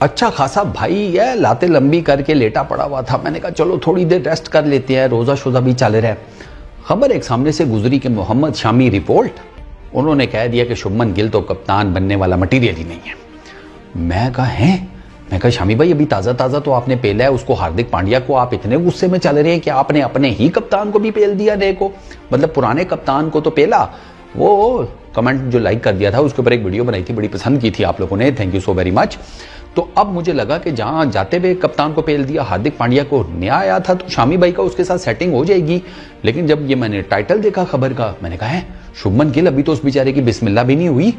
अच्छा खासा भाई है, लाते लंबी करके लेटा पड़ा हुआ था। मैंने कहा चलो थोड़ी देर रेस्ट कर लेते हैं, रोजा शोजा भी चल रहा है। खबर एक सामने से गुजरी कि मोहम्मद शामी रिपोर्ट, उन्होंने कह दिया कि शुभमन गिल तो कप्तान बनने वाला मटीरियल ही नहीं है। मैं कहा शामी भाई अभी ताज़ा ताज़ा तो आपने पेला है उसको, हार्दिक पांड्या को आप इतने गुस्से में चल रहे हैं कि आपने अपने ही कप्तान को भी पेल दिया। देखो मतलब पुराने कप्तान को तो पेला। वो कमेंट जो लाइक कर दिया था उसके ऊपर एक वीडियो बनाई थी, बड़ी पसंद की थी आप लोगों ने, thank you so very much. तो अब मुझे लगा कि जहां जाते हुए कप्तान को पेल दिया, हार्दिक पांड्या को नया आया था, तो शामी भाई का उसके साथ सेटिंग हो जाएगी। लेकिन जब ये मैंने टाइटल देखा खबर का, मैंने कहा है शुभमन गिल अभी तो उस बेचारे की बिस्मिल्लाह भी नहीं हुई।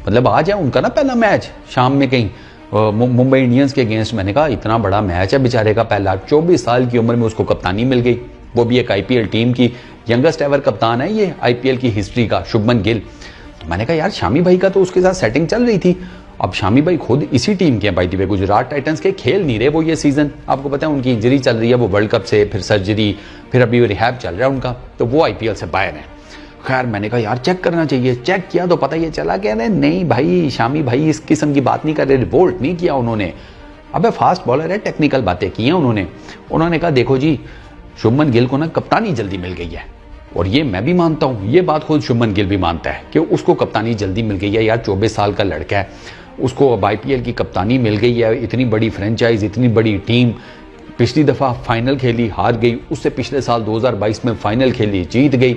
मतलब आज है उनका ना पहला मैच शाम में कहीं मुंबई इंडियंस के अगेंस्ट। मैंने कहा इतना बड़ा मैच है बेचारे का पहला, 24 साल की उम्र में उसको कप्तानी मिल गई, वो भी एक आईपीएल टीम की। यंगेस्ट एवर कप्तान है ये आईपीएल की हिस्ट्री का शुभमन गिल। तो मैंने कहा यार शामी भाई का तो उसके साथ सेटिंग चल रही थी। अब शामी भाई खुद इसी टीम के हैं by the way, Gujarat Titans के, खेल नहीं रहे वो ये सीजन। आपको पता है उनकी इंजरी चल रही है, वो वर्ल्ड कप से फिर सर्जरी, फिर अभी रिहैब चल रहा है उनका, तो वो आईपीएल से बाहर है। खैर मैंने कहा यार चेक करना चाहिए, चेक किया तो पता ये चला, कह रहे नहीं भाई शामी भाई इस किस्म की बात नहीं कर रहे, रिवोल्ट नहीं किया उन्होंने। अबे फास्ट बॉलर है, टेक्निकल बातें की हैं उन्होंने कहा देखो जी शुभमन गिल को ना कप्तानी जल्दी मिल गई है, और ये मैं भी मानता हूं, ये बात खुद शुभमन गिल भी मानता है कि उसको कप्तानी जल्दी मिल गई है। यार 24 साल का लड़का है, उसको अब आईपीएल की कप्तानी मिल गई है। इतनी बड़ी फ्रेंचाइज, इतनी बड़ी टीम, पिछली दफा फाइनल खेली हार गई, उससे पिछले साल 2022 में फाइनल खेली जीत गई,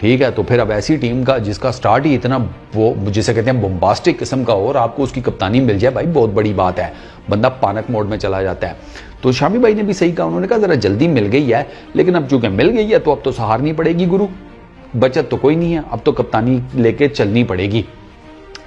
ठीक है। तो फिर अब ऐसी टीम का जिसका स्टार्ट ही इतना वो जिसे कहते हैं बोम्बास्टिक किस्म का, और आपको उसकी कप्तानी मिल जाए भाई बहुत बड़ी बात है, बंदा पानक मोड में चला जाता है। तो शामी भाई ने भी सही कहा, उन्होंने कहा जरा जल्दी मिल गई है, लेकिन अब चूंकि मिल गई है तो अब तो सहारनी पड़ेगी गुरु, बचत तो कोई नहीं है, अब तो कप्तानी लेके चलनी पड़ेगी।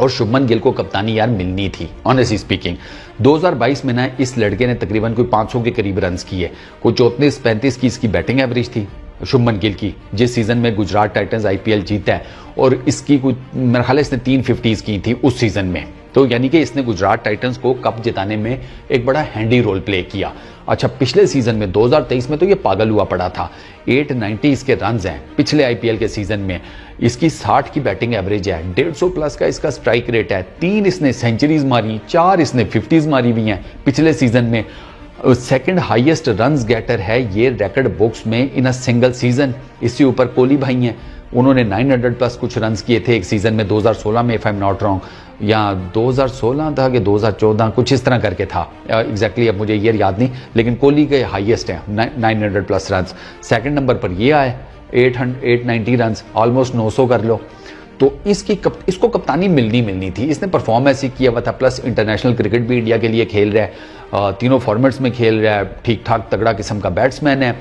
और शुभमन गिल को कप्तानी यार मिलनी थी ऑनेस्टली स्पीकिंग। 2022 में ना इस लड़के ने तकरीबन कोई 500 के करीब रन्स किए, कोई 34-35 की इसकी बैटिंग एवरेज थी शुभमन गिल की, जिस सीजन में गुजरात टाइटंस आईपीएल जीता है, और इसकी कुछ मेरे ख्याल इसने 350s की थी उस सीजन में। तो यानी कि इसने गुजरात टाइटंस को कप जिताने में एक बड़ा हैंडी रोल प्ले किया। अच्छा पिछले सीजन में 2023 में तो ये पागल हुआ पड़ा था, 890 इसके रन्स हैं पिछले आईपीएल के सीजन में। इसकी 60 की बैटिंग एवरेज है, 150 प्लस का इसका स्ट्राइक रेट है, 3 इसने सेंचुरीज मारी, 4 इसने 50s मारी हुई हैं पिछले सीजन में। सेकंड हाईएस्ट रन्स गेटर है ये रिकॉर्ड बुक्स में इन अ सिंगल सीजन। इससे ऊपर कोहली भाई हैं, उन्होंने 900 प्लस कुछ रन्स किए थे एक सीजन में 2016 में, if I am not wrong, या 2016 था कि 2014 कुछ इस तरह करके था, एग्जैक्टली अब मुझे ईयर याद नहीं, लेकिन कोहली के हाईएस्ट हैं 900 प्लस रन्स। सेकंड नंबर पर ये आए 890 रन्स, ऑलमोस्ट 900 कर लो। तो इसको कप्तानी मिलनी थी, इसने परफॉर्म ऐसी किया हुआ था, प्लस इंटरनेशनल क्रिकेट भी इंडिया के लिए खेल रहा है, तीनों फॉर्मेट्स में खेल रहा है, ठीक ठाक तगड़ा किस्म का बैट्समैन है।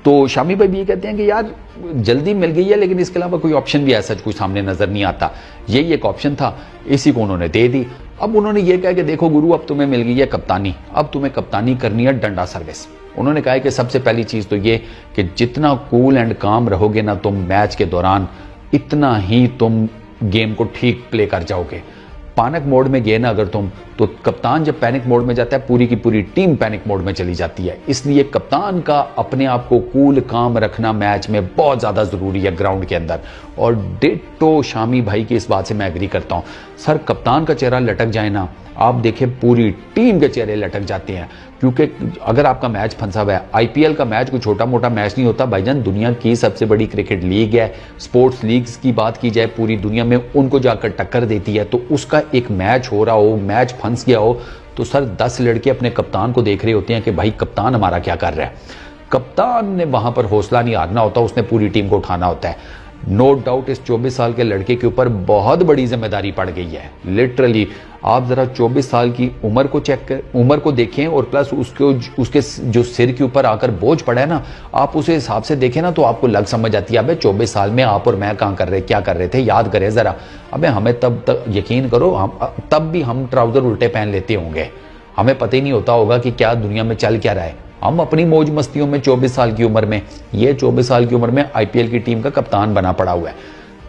तो शामी भाई भी ये कहते हैं कि यार जल्दी मिल गई है, लेकिन इसके अलावा कोई ऑप्शन भी ऐसा कुछ सामने नजर नहीं आता, यही एक ऑप्शन था, इसी को उन्होंने दे दी। अब उन्होंने ये कहा कि देखो गुरु अब तुम्हें मिल गई है कप्तानी, अब तुम्हें कप्तानी करनी है डंडा सर्विस। उन्होंने कहा कि सबसे पहली चीज तो ये कि जितना कूल एंड काम रहोगे ना तुम मैच के दौरान, इतना ही तुम गेम को ठीक प्ले कर जाओगे। पैनिक मोड में गए ना अगर तुम, तो कप्तान जब पैनिक मोड में जाता है पूरी की पूरी टीम पैनिक मोड में चली जाती है। इसलिए कप्तान का अपने आप को कूल काम रखना मैच में बहुत ज्यादा जरूरी है ग्राउंड के अंदर। और डिट्टो शामी भाई की इस बात से मैं एग्री करता हूं। सर कप्तान का चेहरा लटक जाए ना, आप देखें पूरी टीम के चेहरे लटक जाते हैं, क्योंकि अगर आपका मैच फंसा हुआ है, आईपीएल का मैच कोई छोटा मोटा मैच नहीं होता भाईजान, दुनिया की सबसे बड़ी क्रिकेट लीग है, स्पोर्ट्स लीग्स की बात की जाए पूरी दुनिया में उनको जाकर टक्कर देती है। तो उसका एक मैच हो रहा हो, मैच फंस गया हो, तो सर 10 लड़के अपने कप्तान को देख रहे होते हैं कि भाई कप्तान हमारा क्या कर रहा है। कप्तान ने वहां पर हौसला नहीं हारना होता, उसने पूरी टीम को उठाना होता है। नो डाउट इस 24 साल के लड़के के ऊपर बहुत बड़ी जिम्मेदारी पड़ गई है लिटरली। आप जरा 24 साल की उम्र को चेक कर, उम्र को देखें, और प्लस उसके जो सिर के ऊपर आकर बोझ पड़ा है ना, आप उस हिसाब से देखें ना तो आपको लग समझ आती है अबे 24 साल में आप और मैं क्या कर रहे थे, याद करें जरा। अबे हमें तब तक यकीन करो, तब भी हम ट्राउजर उल्टे पहन लेते होंगे, हमें पता ही नहीं होता होगा कि क्या दुनिया में चल क्या रहा है। हम अपनी मौज मस्तियों में 24 साल की उम्र में, ये 24 साल की उम्र में आईपीएल की टीम का कप्तान बना पड़ा हुआ है।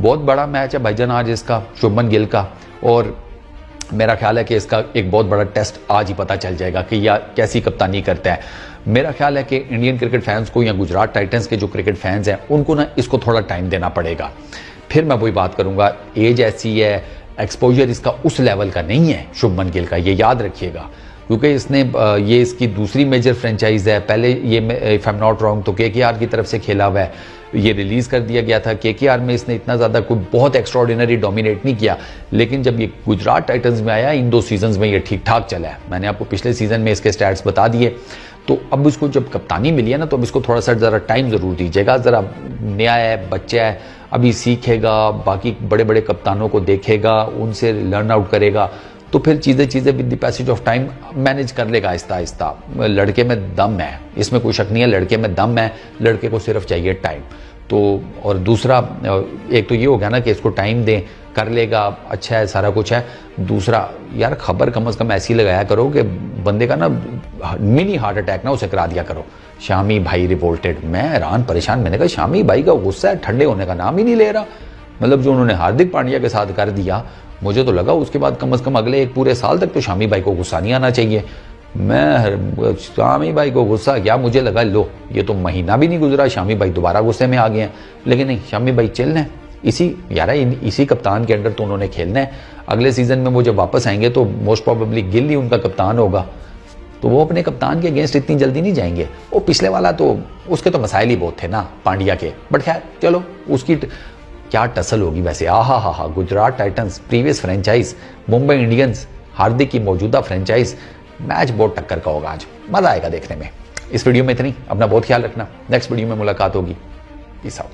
बहुत बड़ा मैच है भाईजान आज इसका शुभमन गिल का, और मेरा ख्याल है कि इसका एक बहुत बड़ा टेस्ट आज ही पता चल जाएगा कि यह कैसी कप्तानी करता है। मेरा ख्याल है कि इंडियन क्रिकेट फैंस को या गुजरात टाइटंस के जो क्रिकेट फैंस हैं उनको ना इसको थोड़ा टाइम देना पड़ेगा। फिर मैं वही बात करूंगा, एज ऐसी है, एक्सपोजर इसका उस लेवल का नहीं है शुभमन गिल का, ये याद रखिएगा। क्योंकि इसने ये इसकी दूसरी मेजर फ्रेंचाइज है। पहले ये if I am not wrong तो केकेआर की तरफ से खेला हुआ है, ये रिलीज कर दिया गया था। केकेआर में इसने इतना ज़्यादा कोई बहुत एक्स्ट्रॉर्डिनरी डोमिनेट नहीं किया, लेकिन जब ये गुजरात टाइटंस में आया इन 2 सीजन्स में ये ठीक ठाक चला है। मैंने आपको पिछले सीजन में इसके स्टैट्स बता दिए। तो अब इसको जब कप्तानी मिली है ना, तो अब इसको थोड़ा सा ज़रा टाइम ज़रूर दीजिएगा। ज़रा नया है, बच्चा है, अभी सीखेगा, बाकी बड़े बड़े कप्तानों को देखेगा, उनसे लर्न आउट करेगा, तो फिर चीज़ें with the passage of time manage कर लेगा आहिस्ता आहिस्ता। लड़के में दम है, इसमें कोई शक नहीं है, लड़के में दम है, लड़के को सिर्फ चाहिए टाइम। तो और दूसरा एक तो ये हो गया ना कि इसको टाइम दें, कर लेगा, अच्छा है, सारा कुछ है। दूसरा यार खबर कम से कम ऐसी लगाया करो कि बंदे का ना मिनी हार्ट अटैक ना उसे करा दिया करो। शामी भाई रिवोल्टेड, मैं हैरान परेशान, मैंने कहा शामी भाई का गुस्सा है ठंडे होने का नाम ही नहीं ले रहा। मतलब जो उन्होंने हार्दिक पांड्या के साथ कर दिया, मुझे तो लगा उसके बाद कम से कम अगले 1 पूरे साल तक तो शामी भाई को गुस्सा नहीं आना चाहिए। मैं शामी भाई को गुस्सा क्या, मुझे लगा लो ये तो महीना भी नहीं गुजरा, शामी भाई दोबारा गुस्से में आ गए हैं। लेकिन नहीं, शामी भाई चिल है, इसी कप्तान के अंडर तो उन्होंने खेलना है। अगले सीजन में वो जब वापस आएंगे तो मोस्ट प्रोबेबली गिल ही उनका कप्तान होगा, तो वो अपने कप्तान के अगेंस्ट इतनी जल्दी नहीं जाएंगे। वो पिछले वाला तो उसके तो मसाइल ही बहुत थे ना पांड्या के, बट खैर चलो उसकी क्या टसल होगी वैसे। हा Gujarat Titans previous franchise, Mumbai Indians Hardik की मौजूदा फ्रेंचाइज, मैच बहुत टक्कर का होगा आज, मजा आएगा देखने में। इस वीडियो में इतनी, अपना बहुत ख्याल रखना, नेक्स्ट वीडियो में मुलाकात होगी, पीस आउट।